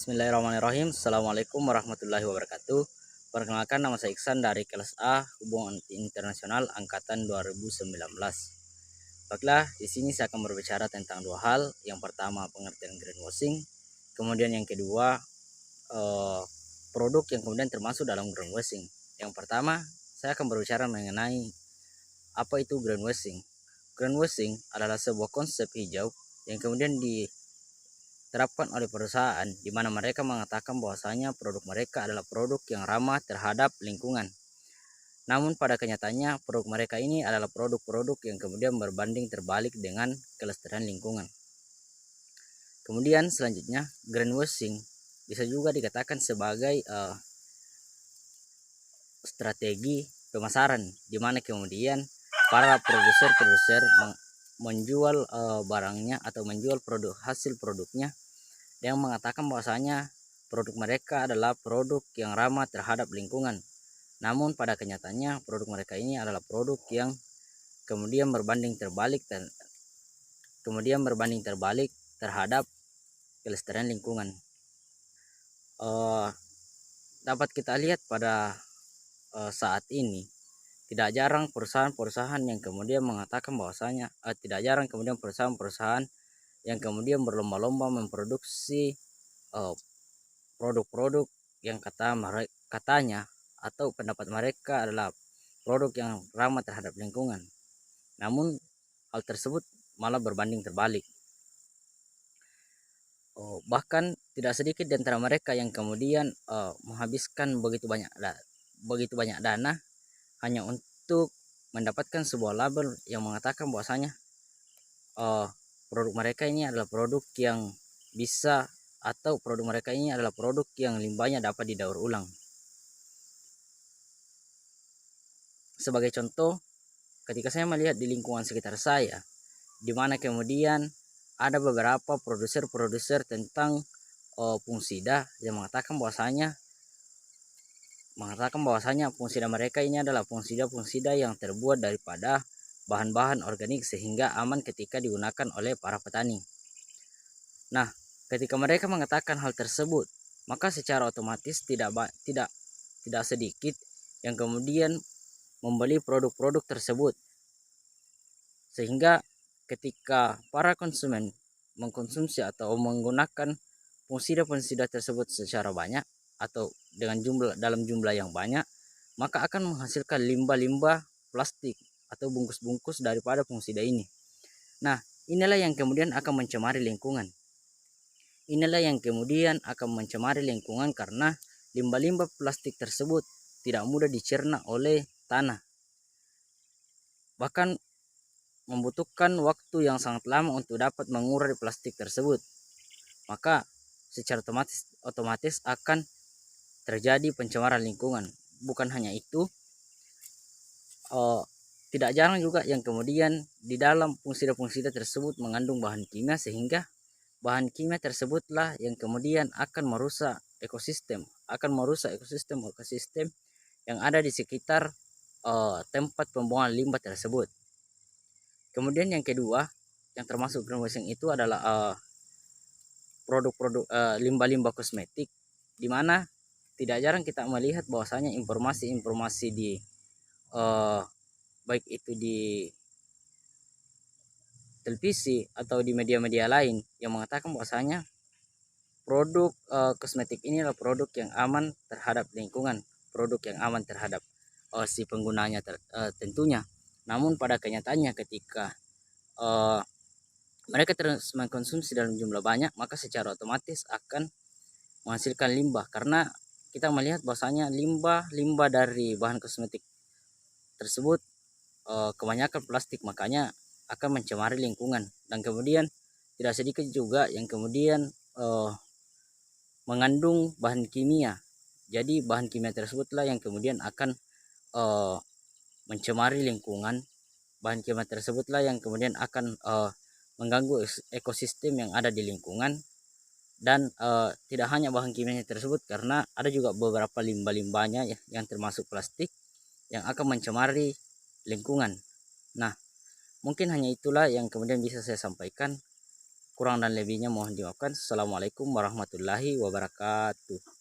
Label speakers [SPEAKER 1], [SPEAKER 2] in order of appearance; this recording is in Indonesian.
[SPEAKER 1] Bismillahirrahmanirrahim. Assalamualaikum warahmatullahi wabarakatuh. Perkenalkan, nama saya Iksan dari kelas A Hubungan Internasional Angkatan 2019. Baiklah, di sini saya akan berbicara tentang dua hal. Yang pertama, pengertian greenwashing. Kemudian yang kedua, produk yang kemudian termasuk dalam greenwashing. Yang pertama, saya akan berbicara mengenai apa itu greenwashing. Greenwashing adalah sebuah konsep hijau yang kemudian diterapkan oleh perusahaan, di mana mereka mengatakan bahwasanya produk mereka adalah produk yang ramah terhadap lingkungan. Namun pada kenyataannya produk mereka ini adalah produk-produk yang kemudian berbanding terbalik dengan kelestarian lingkungan. Kemudian selanjutnya, greenwashing bisa juga dikatakan sebagai strategi pemasaran, di mana kemudian para produser menjual barangnya atau menjual hasil produknya yang mengatakan bahwasanya produk mereka adalah produk yang ramah terhadap lingkungan. Namun pada kenyataannya produk mereka ini adalah produk yang kemudian berbanding terbalik terhadap kelestarian lingkungan. Dapat kita lihat pada saat ini tidak jarang perusahaan-perusahaan yang kemudian mengatakan bahwasanya tidak jarang kemudian perusahaan-perusahaan yang kemudian berlomba-lomba memproduksi produk-produk yang katanya atau pendapat mereka adalah produk yang ramah terhadap lingkungan. Namun hal tersebut malah berbanding terbalik. Bahkan tidak sedikit di antara mereka yang kemudian menghabiskan begitu banyak dana hanya untuk mendapatkan sebuah label yang mengatakan bahwasanya produk mereka ini adalah produk yang bisa, atau produk mereka ini adalah produk yang limbahnya dapat didaur ulang. Sebagai contoh, ketika saya melihat di lingkungan sekitar saya, di mana kemudian ada beberapa produser tentang fungisida yang mengatakan bahwasanya fungisida mereka ini adalah fungisida yang terbuat daripada bahan-bahan organik sehingga aman ketika digunakan oleh para petani. Nah, ketika mereka mengatakan hal tersebut, maka secara otomatis tidak sedikit yang kemudian membeli produk-produk tersebut, sehingga ketika para konsumen mengkonsumsi atau menggunakan fungisida tersebut secara banyak atau dalam jumlah yang banyak, maka akan menghasilkan limbah-limbah plastik atau bungkus-bungkus daripada fungisida ini. Nah, inilah yang kemudian akan mencemari lingkungan. Karena limbah-limbah plastik tersebut tidak mudah dicerna oleh tanah, bahkan membutuhkan waktu yang sangat lama untuk dapat mengurai plastik tersebut. Maka secara otomatis akan terjadi pencemaran lingkungan. Bukan hanya itu, tidak jarang juga yang kemudian di dalam fungisida tersebut mengandung bahan kimia, sehingga bahan kimia tersebutlah yang kemudian akan merusak ekosistem yang ada di sekitar tempat pembuangan limbah tersebut. Kemudian yang kedua yang termasuk greenwashing itu adalah produk-produk limbah-limbah kosmetik, di mana tidak jarang kita melihat bahwasanya informasi-informasi di baik itu di televisi atau di media-media lain yang mengatakan bahwasanya produk kosmetik ini adalah produk yang aman terhadap lingkungan, produk yang aman terhadap si penggunanya tentunya. Namun pada kenyataannya ketika mereka terus mengkonsumsi dalam jumlah banyak, maka secara otomatis akan menghasilkan limbah, karena kita melihat bahwasanya limbah dari bahan kosmetik tersebut kebanyakan plastik, makanya akan mencemari lingkungan. Dan kemudian tidak sedikit juga yang kemudian mengandung bahan kimia. Jadi bahan kimia tersebutlah yang kemudian akan mencemari lingkungan. Bahan kimia tersebutlah yang kemudian akan mengganggu ekosistem yang ada di lingkungan. Dan tidak hanya bahan kimianya tersebut, karena ada juga beberapa limbah-limbahnya ya, yang termasuk plastik yang akan mencemari lingkungan. Nah, mungkin hanya itulah yang kemudian bisa saya sampaikan. Kurang dan lebihnya mohon dimaafkan. Assalamualaikum warahmatullahi wabarakatuh.